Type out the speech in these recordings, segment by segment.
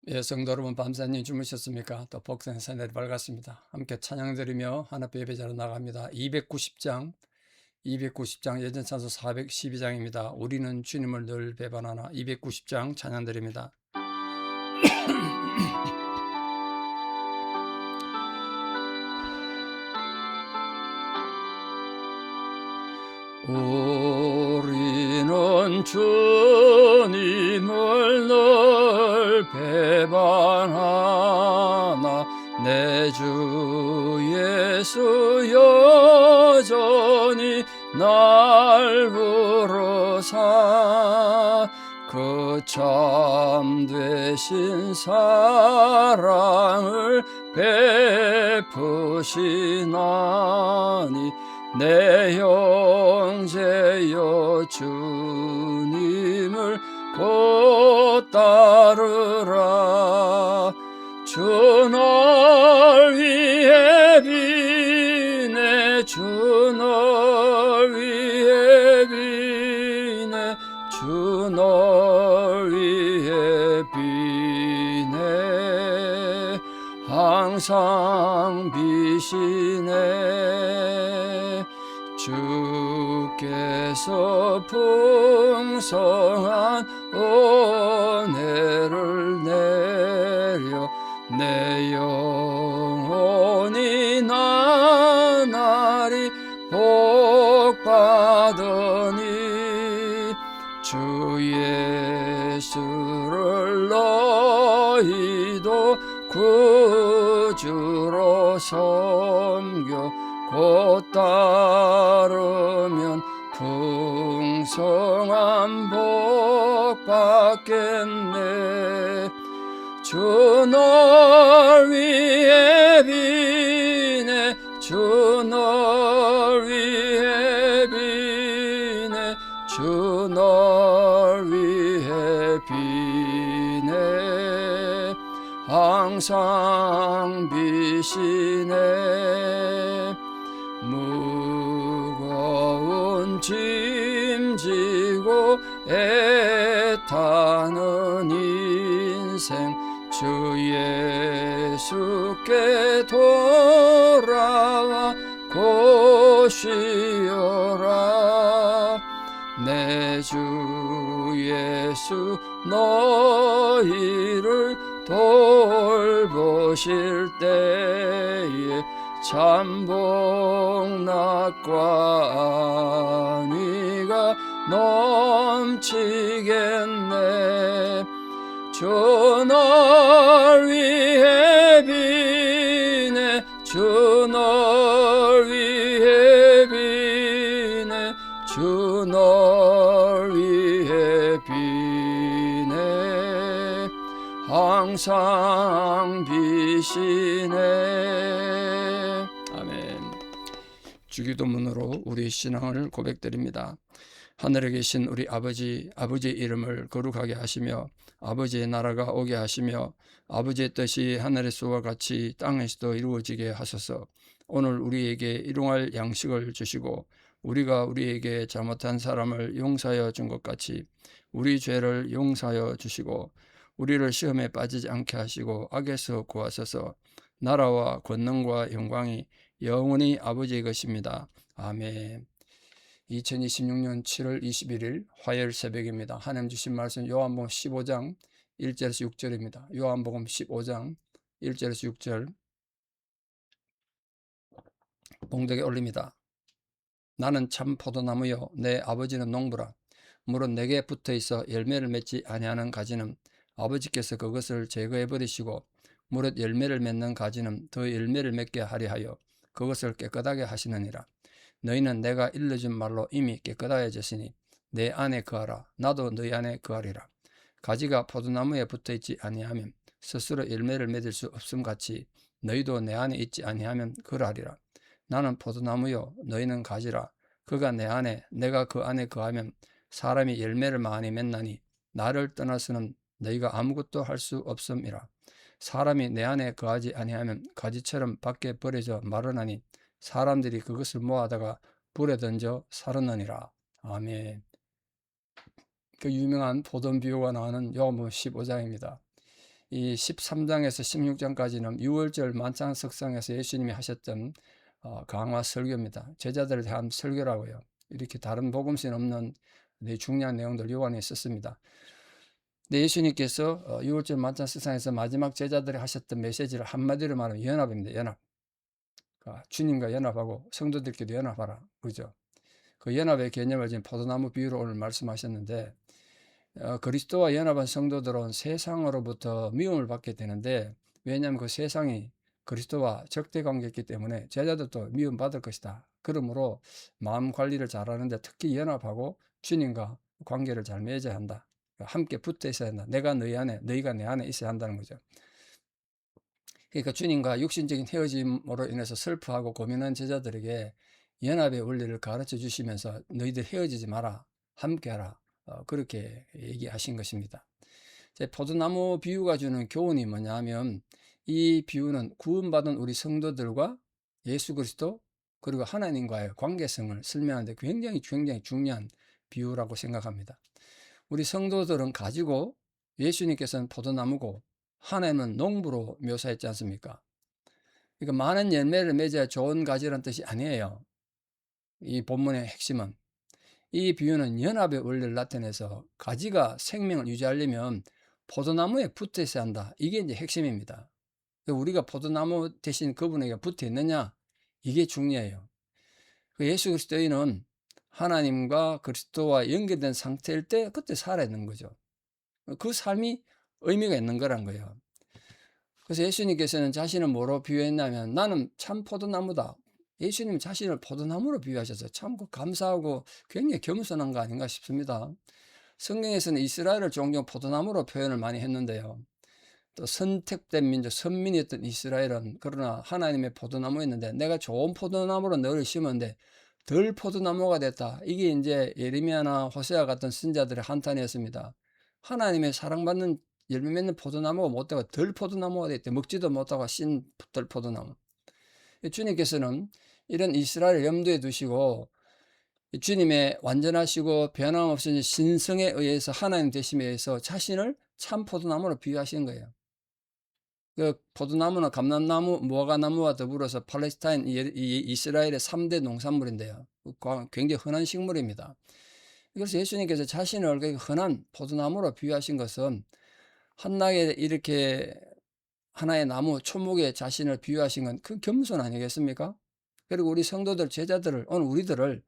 예, 성도 여러분, 밤새님 주무셨습니까? 또 복생 새날이 밝았습니다. 함께 찬양 드리며 하나님 예배자로 나갑니다. 290장, 290장 예전 찬송 412장입니다. 우리는 주님을 늘 배반하나. 290장 찬양 드립니다. 우리는 주님을 늘 배반하나. 내 주 예수 여전히 날 부르사 그 참되신 사랑을 베푸시나니. 내 형제여 주님을 곧 따르라. 주 널 위해 비네, 주 널 위해 비네, 주 널 위해 비네. 항상 비시네. 주께서 풍성한 은혜를 내려 내 영혼이 나날이 복받으니. 주 예수를 너희도 구주로 섬겨 곧 따르면 풍성한 복 받겠네. 주 널 위해 비네, 주 널 위해 비네, 주 널 위해 비네. 항상 비시네. 무거운 짐 지고 애타는 인생 주 예수께 돌아와 고시오라. 내 주 예수 너희를 돌보실 때에 참복락과 안위가 넘치겠네. 주 널 위해 비네, 주 널 위해 비네, 주 널 위해 비네. 항상 비시네. 아멘. 주기도문으로 우리 신앙을 고백드립니다. 하늘에 계신 우리 아버지, 아버지의 이름을 거룩하게 하시며 아버지의 나라가 오게 하시며 아버지의 뜻이 하늘에서와 같이 땅에서도 이루어지게 하소서. 오늘 우리에게 일용할 양식을 주시고 우리가 우리에게 잘못한 사람을 용서하여 준 것 같이 우리 죄를 용서하여 주시고 우리를 시험에 빠지지 않게 하시고 악에서 구하소서. 나라와 권능과 영광이 영원히 아버지의 것입니다. 아멘. 2026년 7월 21일 화요일 새벽입니다. 하나님 주신 말씀 요한복음 15장 1절에서 6절입니다. 요한복음 15장 1절에서 6절 봉독에 올립니다. 나는 참 포도나무요 내 아버지는 농부라. 물은 내게 붙어있어 열매를 맺지 아니하는 가지는 아버지께서 그것을 제거해 버리시고 무릇 열매를 맺는 가지는 더 열매를 맺게 하려 하여 그것을 깨끗하게 하시느니라. 너희는 내가 일러준 말로 이미 깨끗하여졌으니 내 안에 거하라. 나도 너희 안에 거하리라. 가지가 포도나무에 붙어있지 아니하면 스스로 열매를 맺을 수 없음 같이 너희도 내 안에 있지 아니하면 그러하리라. 나는 포도나무요 너희는 가지라. 그가 내 안에 내가 그 안에 거하면 사람이 열매를 많이 맺나니 나를 떠나서는 너희가 아무것도 할 수 없음이라. 사람이 내 안에 거하지 아니하면 가지처럼 밖에 버려져 마르나니 사람들이 그것을 모아다가 불에 던져 사르느니라. 아멘. 그 유명한 포도비유가 나오는 요한복음 15장입니다. 이 13장에서 16장까지는 유월절 만찬 석상에서 예수님이 하셨던 강화 설교입니다. 제자들에 대한 설교라고요. 이렇게 다른 복음서에 없는 중요한 내용들 요한에 썼습니다. 근데 예수님께서 유월절 만찬 석상에서 마지막 제자들이 하셨던 메시지를 한마디로 말하면 연합입니다. 연합. 주님과 연합하고 성도들끼리 연합하라. 그죠? 그 연합의 개념을 지금 포도나무 비유로 오늘 말씀하셨는데, 그리스도와 연합한 성도들은 세상으로부터 미움을 받게 되는데, 왜냐하면 그 세상이 그리스도와 적대 관계였기 때문에 제자들도 미움받을 것이다. 그러므로 마음 관리를 잘하는데 특히 연합하고 주님과 관계를 잘 맺어야 한다. 함께 붙어 있어야 한다. 내가 너희 안에, 너희가 내 안에 있어야 한다는 거죠. 그러니까 주님과 육신적인 헤어짐으로 인해서 슬퍼하고 고민한 제자들에게 연합의 원리를 가르쳐 주시면서 너희들 헤어지지 마라. 함께하라. 그렇게 얘기하신 것입니다. 포도나무 비유가 주는 교훈이 뭐냐 하면 이 비유는 구원받은 우리 성도들과 예수 그리스도 그리고 하나님과의 관계성을 설명하는데 굉장히 중요한 비유라고 생각합니다. 우리 성도들은 가지고 예수님께서는 포도나무고 하나님은 농부로 묘사했지 않습니까? 그러니까 많은 열매를 맺어야 좋은 가지라는 뜻이 아니에요. 이 본문의 핵심은 이 비유는 연합의 원리를 나타내서 가지가 생명을 유지하려면 포도나무에 붙어 있어야 한다. 이게 이제 핵심입니다. 우리가 포도나무 대신 그분에게 붙어 있느냐? 이게 중요해요. 예수 그리스도인은 하나님과 그리스도와 연결된 상태일 때 그때 살아야 되는 거죠. 그 삶이 의미가 있는 거란 거예요. 그래서 예수님께서는 자신을 뭐로 비유했냐면 나는 참 포도나무다. 예수님 자신을 포도나무로 비유하셔서 참 감사하고 굉장히 겸손한 거 아닌가 싶습니다. 성경에서는 이스라엘을 종종 포도나무로 표현을 많이 했는데요. 또 선택된 민족, 선민이었던 이스라엘은 그러나 하나님의 포도나무였는데 내가 좋은 포도나무로 너를 심었는데 덜 포도나무가 됐다. 이게 이제 예레미야나 호세아 같은 선지자들의 한탄이었습니다. 하나님의 사랑받는 열매 맺는 포도나무가 못되고 덜 포도나무가 됐대. 먹지도 못하고 신 덜 포도나무. 주님께서는 이런 이스라엘을 염두에 두시고 주님의 완전하시고 변함없으신 신성에 의해서 하나님 되심에 의해서 자신을 참 포도나무로 비유하시는 거예요. 그 포도나무는 감람나무, 무화과나무와 더불어서 팔레스타인 이스라엘의 3대 농산물인데요. 굉장히 흔한 식물입니다. 그래서 예수님께서 자신을 흔한 포도나무로 비유하신 것은 한나에 이렇게 하나의 나무, 초목에 자신을 비유하신 건 그 겸손 아니겠습니까? 그리고 우리 성도들, 제자들을, 오늘 우리들을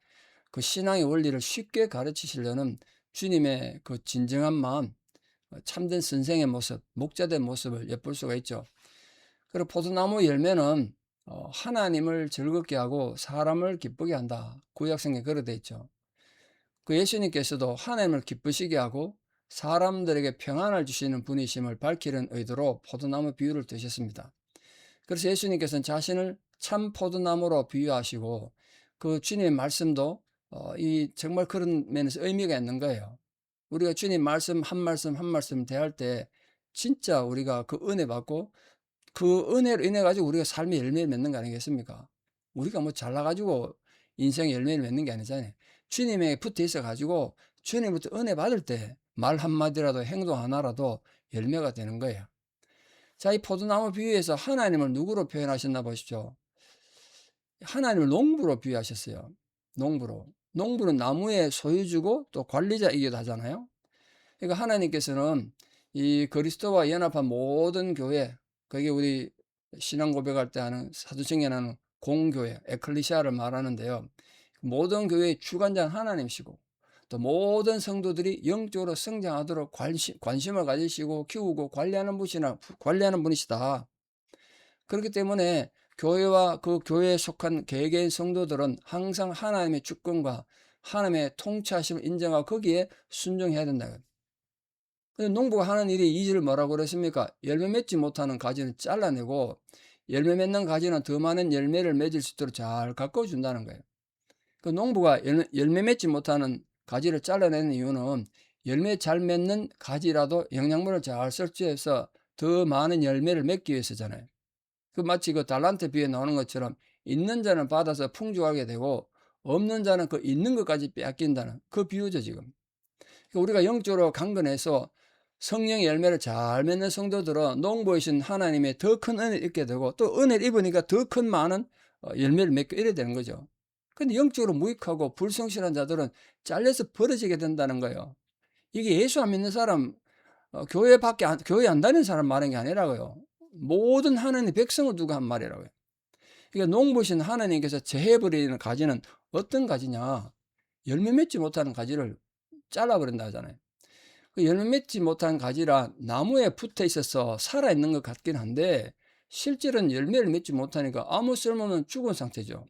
그 신앙의 원리를 쉽게 가르치시려는 주님의 그 진정한 마음, 참된 선생의 모습, 목자된 모습을 엿볼 수가 있죠. 그리고 포도나무 열매는 하나님을 즐겁게 하고 사람을 기쁘게 한다. 구약성경에 그렇게 되어 있죠. 그 예수님께서도 하나님을 기쁘시게 하고 사람들에게 평안을 주시는 분이심을 밝히는 의도로 포도나무 비유를 드셨습니다. 그래서 예수님께서는 자신을 참 포도나무로 비유하시고 그 주님의 말씀도 정말 그런 면에서 의미가 있는 거예요. 우리가 주님 말씀 한 말씀 대할 때 진짜 우리가 그 은혜 받고 그 은혜로 인해 가지고 우리가 삶의 열매를 맺는 거 아니겠습니까? 우리가 뭐 잘나가지고 인생의 열매를 맺는 게 아니잖아요. 주님에게 붙어 있어 가지고 주님부터 은혜 받을 때 말 한마디라도 행동 하나라도 열매가 되는 거예요. 자, 이 포도나무 비유에서 하나님을 누구로 표현하셨나 보십시오. 하나님을 농부로 비유하셨어요. 농부로. 농부는 나무의 소유주고 또 관리자이기도 하잖아요. 그러니까 하나님께서는 이 그리스도와 연합한 모든 교회, 그게 우리 신앙 고백할 때 하는 사도행전에 하는 공교회, 에클리시아를 말하는데요. 모든 교회의 주관자는 하나님이시고 또 모든 성도들이 영적으로 성장하도록 관심을 가지시고 키우고 관리하는 분이시다. 그렇기 때문에 교회와 그 교회에 속한 개개인 성도들은 항상 하나님의 주권과 하나님의 통치하심을 인정하고 거기에 순종해야 된다. 근데 농부가 하는 일이 2절 뭐라고 그랬습니까? 열매 맺지 못하는 가지는 잘라내고 열매 맺는 가지는 더 많은 열매를 맺을 수 있도록 잘 가꿔준다는 거예요. 그 농부가 열매 맺지 못하는 가지를 잘라내는 이유는 열매 잘 맺는 가지라도 영양분을 잘 섭취해서 더 많은 열매를 맺기 위해서잖아요. 그 마치 그 달란트 비유에 나오는 것처럼 있는 자는 받아서 풍족하게 되고 없는 자는 그 있는 것까지 빼앗긴다는 그 비유죠 지금. 그러니까 우리가 영적으로 강건해서 성령의 열매를 잘 맺는 성도들은 농부이신 하나님의 더 큰 은혜를 입게 되고, 또 은혜를 입으니까 더 큰 많은 열매를 맺고 이래야 되는 거죠. 근데 영적으로 무익하고 불성실한 자들은 잘려서 버려지게 된다는 거예요. 이게 예수 안 믿는 사람, 교회 안 다니는 사람 말한 게 아니라고요. 모든 하나님의 백성을 두고 한 말이라고요. 그러니까 농부신 하나님께서 제해버리는 가지는 어떤 가지냐? 열매 맺지 못하는 가지를 잘라버린다 하잖아요. 그 열매 맺지 못한 가지라 나무에 붙어 있어서 살아있는 것 같긴 한데, 실제로는 열매를 맺지 못하니까 아무 쓸모없는 죽은 상태죠.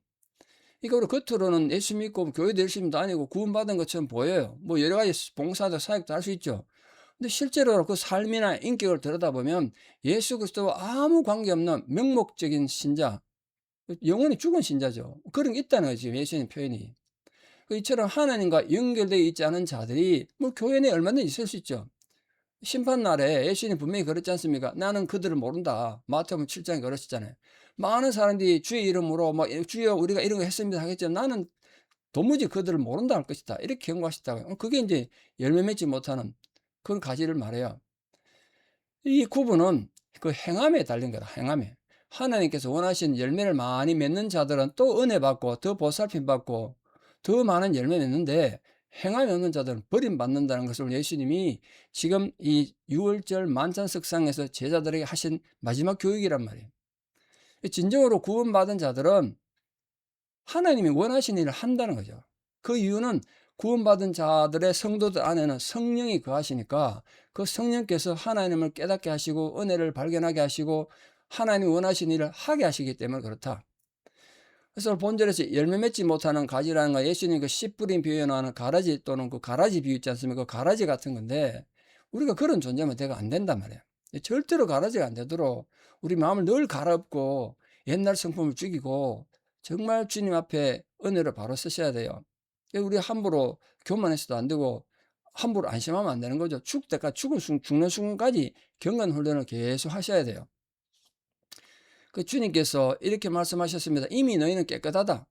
그러니까 우리 겉으로는 예수 믿고 교회도 열심히 다니고 구원받은 것처럼 보여요. 뭐 여러 가지 봉사도 사역도 할 수 있죠. 근데 실제로 그 삶이나 인격을 들여다보면 예수 그리스도와 아무 관계없는 명목적인 신자, 영원히 죽은 신자죠. 그런 게 있다는 거죠, 지금 예수님 표현이. 이처럼 하나님과 연결되어 있지 않은 자들이 뭐 교회 내에 얼마든지 있을 수 있죠. 심판날에 예수님 분명히 그랬지 않습니까? 나는 그들을 모른다. 마태복음 7장에 그러셨잖아요. 많은 사람들이 주의 이름으로 막 주여 우리가 이런 거 했습니다 하겠지만 나는 도무지 그들을 모른다 할 것이다. 이렇게 경고하셨다고요. 그게 이제 열매 맺지 못하는 그런 가지를 말해요. 이 구분은 그 행함에 달린 거다. 행함에. 하나님께서 원하신 열매를 많이 맺는 자들은 또 은혜 받고 더 보살핌 받고 더 많은 열매 맺는데, 행함이 없는 자들은 버림받는다는 것을 예수님이 지금 이 6월절 만찬석상에서 제자들에게 하신 마지막 교육이란 말이에요. 진정으로 구원받은 자들은 하나님이 원하신 일을 한다는 거죠. 그 이유는 구원받은 자들의 성도들 안에는 성령이 거하시니까 그 성령께서 하나님을 깨닫게 하시고 은혜를 발견하게 하시고 하나님이 원하신 일을 하게 하시기 때문에 그렇다. 그래서 본절에서 열매 맺지 못하는 가지라는 거, 예수님 그 씨 뿌린 비유하는 가라지 또는 그 가라지 비유 있지 않습니까? 그 가라지 같은 건데, 우리가 그런 존재면 내가 안 된단 말이에요. 절대로 가라지가 안 되도록 우리 마음을 늘 갈아엎고 옛날 성품을 죽이고 정말 주님 앞에 은혜를 바로 쓰셔야 돼요. 우리 함부로 교만해서도 안 되고 함부로 안심하면 안 되는 거죠. 죽을 때까지 죽는 순간까지 경건 훈련을 계속 하셔야 돼요. 그 주님께서 이렇게 말씀하셨습니다. 이미 너희는 깨끗하다.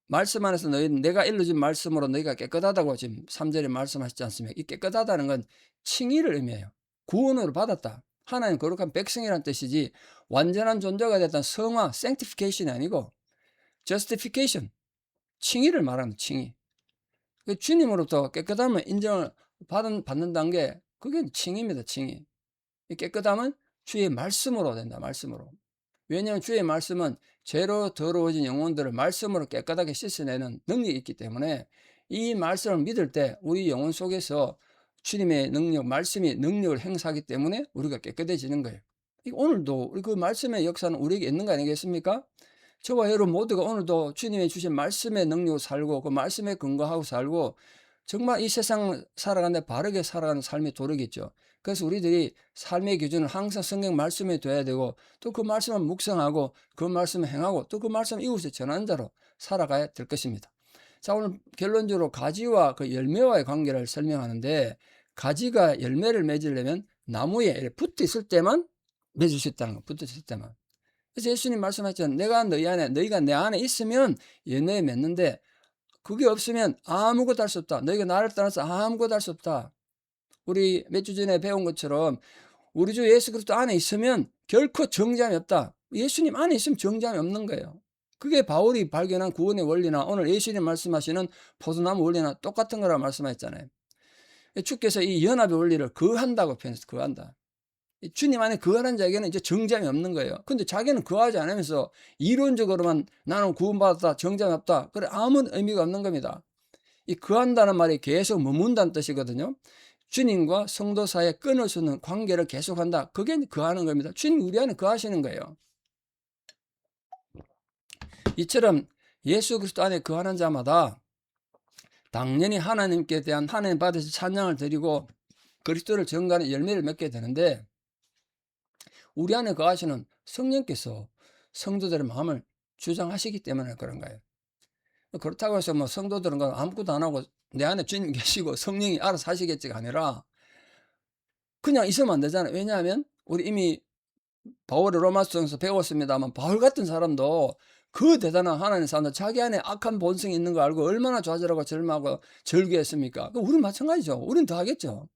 말씀 안에서 너희는 내가 일러준 말씀으로 너희가 깨끗하다고 지금 3절에 말씀하시지 않습니까? 이 깨끗하다는 건 칭의를 의미해요. 구원으로 받았다. 하나님 거룩한 백성이란 뜻이지 완전한 존재가 됐던 성화, sanctification이 아니고 justification, 칭의를 말하는 칭의. 주님으로부터 깨끗함을 인정을 받는다는 게 그게 칭의입니다. 칭의. 이 깨끗함은 주의 말씀으로 된다. 말씀으로. 왜냐하면 주의 말씀은 죄로 더러워진 영혼들을 말씀으로 깨끗하게 씻어내는 능력이 있기 때문에 이 말씀을 믿을 때 우리 영혼 속에서 주님의 능력, 말씀이 능력을 행사하기 때문에 우리가 깨끗해지는 거예요. 오늘도 그 말씀의 역사는 우리에게 있는 거 아니겠습니까? 저와 여러분 모두가 오늘도 주님이 주신 말씀의 능력으로 살고 그 말씀에 근거하고 살고 정말 이 세상 살아가는데 바르게 살아가는 삶이 도르겠죠. 그래서 우리들이 삶의 기준을 항상 성경 말씀에 둬야 되고 또 그 말씀을 묵상하고 그 말씀을 행하고 또 그 말씀을 이웃에 전하는 자로 살아가야 될 것입니다. 자, 오늘 결론적으로 가지와 그 열매와의 관계를 설명하는데, 가지가 열매를 맺으려면 나무에 붙어 있을 때만 맺을 수 있다는 거. 붙어 있을 때만. 그래서 예수님 말씀하셨잖아요. 내가 너희 안에, 너희가 내 안에 있으면 열매 맺는데 그게 없으면 아무것도 할 수 없다. 너희가 나를 떠나서 아무것도 할 수 없다. 우리 몇 주 전에 배운 것처럼 우리 주 예수 그리스도 안에 있으면 결코 정죄함이 없다. 예수님 안에 있으면 정죄함이 없는 거예요. 그게 바울이 발견한 구원의 원리나 오늘 예수님 말씀하시는 포도나무 원리나 똑같은 거라고 말씀하셨잖아요. 주께서 이 연합의 원리를 거한다고 표현해서 거한다. 주님 안에 거하는 자에게는 이제 정죄함이 없는 거예요. 근데 자기는 거하지 않으면서 이론적으로만 나는 구원받았다, 정죄함이 없다. 그래 아무 의미가 없는 겁니다. 이 거한다는 말이 계속 머문다는 뜻이거든요. 주님과 성도 사이에 끊을 수 없는 관계를 계속한다. 그게 거하는 겁니다. 주님 우리 안에 거하시는 거예요. 이처럼 예수 그리스도 안에 거하는 자마다 당연히 하나님께 대한 하나님 받으신 찬양을 드리고 그리스도를 증거하는 열매를 맺게 되는데, 우리 안에 거하시는 성령께서 성도들의 마음을 주장하시기 때문에 그런 거예요. 그렇다고 해서 뭐 성도들은 아무것도 안 하고 내 안에 주님 계시고 성령이 알아서 하시겠지가 아니라 그냥 있으면 안 되잖아요. 왜냐하면 우리 이미 바울의 로마서에서 배웠습니다만 바울 같은 사람도 그 대단한 하나님의 사람도 자기 안에 악한 본성이 있는 거 알고 얼마나 좌절하고 절망하고 절규했습니까? 우리는 마찬가지죠. 우리는 더 하겠죠.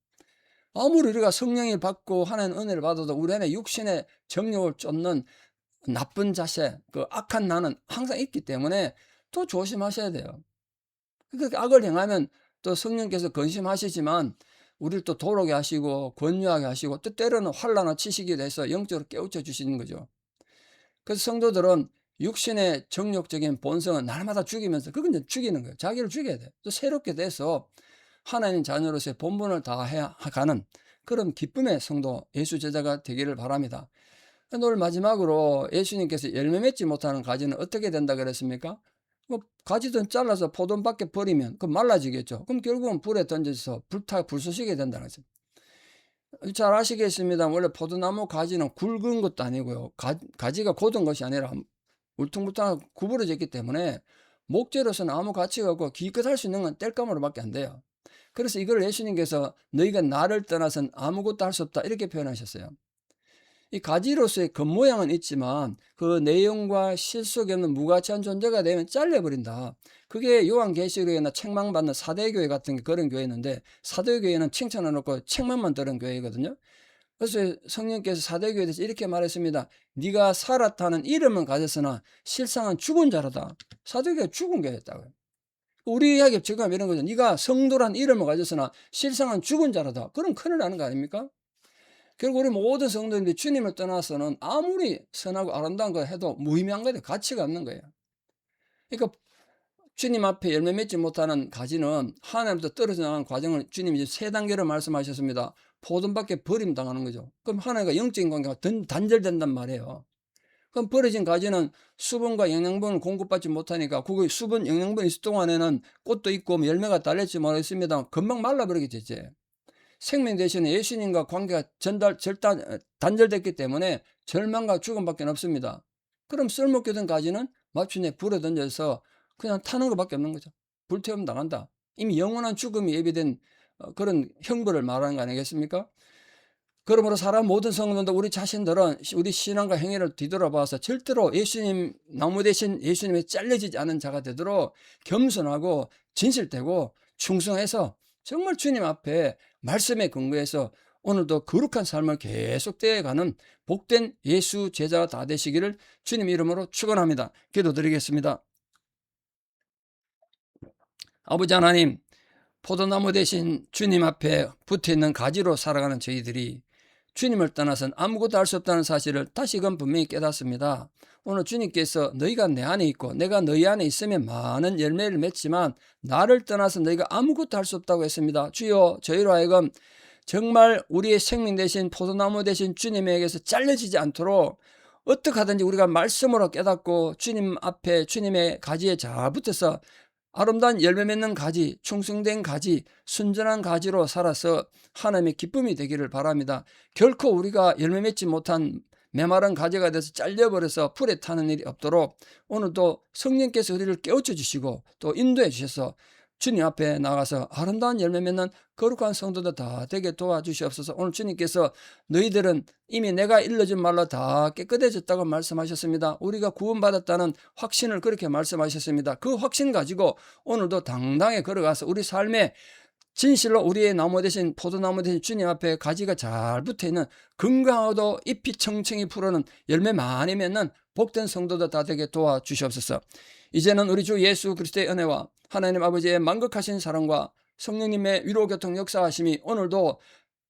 아무리 우리가 성령을 받고 하나님 은혜를 받아도 우리 안에 육신의 정욕을 쫓는 나쁜 자세, 그 악한 나는 항상 있기 때문에 또 조심하셔야 돼요. 그렇게 악을 행하면 또 성령께서 근심하시지만 우리를 또 도로게 하시고 권유하게 하시고 또 때로는 환난을 치시기도 해서 영적으로 깨우쳐 주시는 거죠. 그래서 성도들은 육신의 정욕적인 본성은 날마다 죽이면서 그건 이제 죽이는 거예요. 자기를 죽여야 돼요. 또 새롭게 돼서 하나님 자녀로서의 본분을 다해야 가는 그런 기쁨의 성도 예수 제자가 되기를 바랍니다. 오늘 마지막으로 예수님께서 열매 맺지 못하는 가지는 어떻게 된다 그랬습니까? 뭐 가지든 잘라서 포돈 밖에 버리면 그 말라지겠죠. 그럼 결국은 불에 던져서 불쏘시게 된다는 거죠. 잘 아시겠습니다. 원래 포도나무 가지는 굵은 것도 아니고요. 가지가 곧은 것이 아니라 울퉁불퉁하고 구부러져 있기 때문에 목재로서는 아무 가치가 없고 기껏 할 수 있는 건 땔감으로밖에 안 돼요. 그래서 이걸 예수님께서 너희가 나를 떠나서는 아무것도 할 수 없다 이렇게 표현하셨어요. 이 가지로서의 겉모양은 있지만 그 내용과 실 속에 없는 무가치한 존재가 되면 잘려버린다. 그게 요한계시록에나 책망받는 사대교회 같은 그런 교회였는데 사대교회는 칭찬해놓고 책망만 들은 교회거든요. 그래서 성령께서 사대교회에 대해서 이렇게 말했습니다. 네가 살았다는 이름은 가졌으나 실상은 죽은 자로다. 사대교회가 죽은 교회였다고요. 우리 이야기 지금 이런 거죠. 네가 성도란 이름을 가졌으나 실상은 죽은 자로다. 그럼 큰일 나는 거 아닙니까? 결국 우리 모든 성도님들이 주님을 떠나서는 아무리 선하고 아름다운 거 해도 무의미한 거예요. 가치가 없는 거예요. 그러니까 주님 앞에 열매 맺지 못하는 가지는 하나님부터 떨어져 나가는 과정을 주님이 이제 3단계로 말씀하셨습니다. 포도밖에 버림당하는 거죠. 그럼 하나님과 영적인 관계가 단절된단 말이에요. 그럼 버려진 가지는 수분과 영양분을 공급받지 못하니까 그거 수분, 영양분이 있을 동안에는 꽃도 있고 열매가 달릴지 모르겠습니다. 금방 말라버리게 되지. 생명 대신에 예수님과 관계가 단절됐기 때문에 절망과 죽음밖에 없습니다. 그럼 쓸모없게 된 가지는 마침내 불에 던져서 그냥 타는 것밖에 없는 거죠. 불태움 당한다. 이미 영원한 죽음이 예비된 그런 형벌을 말하는 거 아니겠습니까? 그러므로 사람 모든 성도들 우리 자신들은 우리 신앙과 행위를 뒤돌아봐서 절대로 예수님 나무 대신 예수님에 잘려지지 않은 자가 되도록 겸손하고 진실되고 충성해서 정말 주님 앞에 말씀에 근거해서 오늘도 거룩한 삶을 계속되어 가는 복된 예수 제자가 다 되시기를 주님 이름으로 축원합니다. 기도드리겠습니다. 아버지 하나님, 포도나무 대신 주님 앞에 붙어있는 가지로 살아가는 저희들이 주님을 떠나선 아무것도 할 수 없다는 사실을 다시금 분명히 깨닫습니다. 오늘 주님께서 너희가 내 안에 있고 내가 너희 안에 있으면 많은 열매를 맺지만 나를 떠나서 너희가 아무것도 할 수 없다고 했습니다. 주여 저희로 하여금 정말 우리의 생명 대신 포도나무 대신 주님에게서 잘려지지 않도록 어떻게 하든지 우리가 말씀으로 깨닫고 주님 앞에 주님의 가지에 잘 붙어서 아름다운 열매 맺는 가지, 충성된 가지, 순전한 가지로 살아서 하나님의 기쁨이 되기를 바랍니다. 결코 우리가 열매 맺지 못한 메마른 가지가 돼서 잘려버려서 불에 타는 일이 없도록 오늘도 성령께서 우리를 깨우쳐 주시고 또 인도해 주셔서 주님 앞에 나가서 아름다운 열매 맺는 거룩한 성도들 다 되게 도와주시옵소서. 오늘 주님께서 너희들은 이미 내가 일러준 말로 다 깨끗해졌다고 말씀하셨습니다. 우리가 구원받았다는 확신을 그렇게 말씀하셨습니다. 그 확신 가지고 오늘도 당당히 걸어가서 우리 삶에 진실로 우리의 나무 대신 포도나무 대신 주님 앞에 가지가 잘 붙어있는 건강하고 잎이 청청이 푸르는 열매 많이 맺는 복된 성도들 다 되게 도와주시옵소서. 이제는 우리 주 예수 그리스도의 은혜와 하나님 아버지의 만극하신 사랑과 성령님의 위로 교통 역사하심이 오늘도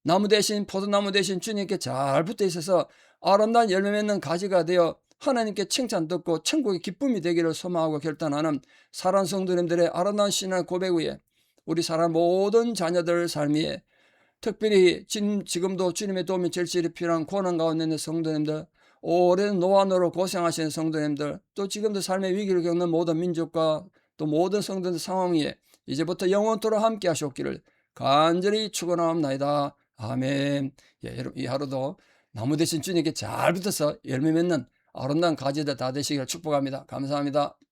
나무 대신 포도나무 대신 주님께 잘 붙어 있어서 아름다운 열매 맺는 가지가 되어 하나님께 칭찬 듣고 천국의 기쁨이 되기를 소망하고 결단하는 사랑하는 성도님들의 아름다운 신앙 고백 위에 우리 사람 모든 자녀들 삶 위에 특별히 지금도 주님의 도움이 절실히 필요한 고난 가운데 있는 성도님들, 오랜 노안으로 고생하시는 성도님들, 또 지금도 삶의 위기를 겪는 모든 민족과 또 모든 성도들 상황 위에 이제부터 영원토록 함께 하시옵기를 간절히 축원하옵나이다. 아멘. 예, 여러분 이 하루도 나무 대신 주님께 잘 붙어서 열매 맺는 아름다운 가지들 다 되시기를 축복합니다. 감사합니다.